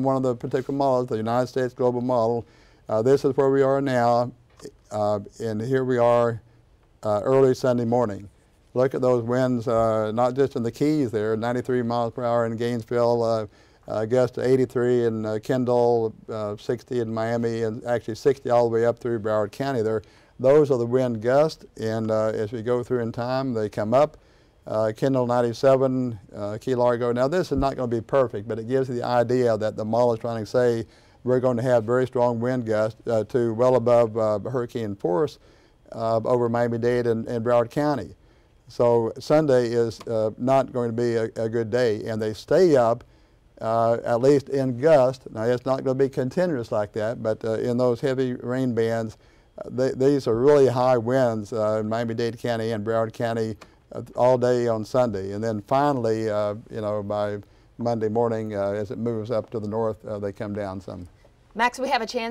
One of the particular models, the United States global model, this is where we are now, and here we are early Sunday morning. Look at those winds, not just in the Keys there, 93 miles per hour in Gainesville, gusts to 83 in Kendall, 60 in Miami, and actually 60 all the way up through Broward County there. Those are the wind gusts, and as we go through in time, they come up. Kendall 97, Key Largo. Now this is not going to be perfect, but it gives you the idea that the model is trying to say we're going to have very strong wind gusts to well above hurricane force over Miami-Dade and Broward County. So Sunday is not going to be a good day, and they stay up at least in gust. Now it's not going to be continuous like that, but in those heavy rain bands, these are really high winds in Miami-Dade County and Broward County all day on Sunday, and then finally, you know, by Monday morning, as it moves up to the north, they come down some. Max, we have a chance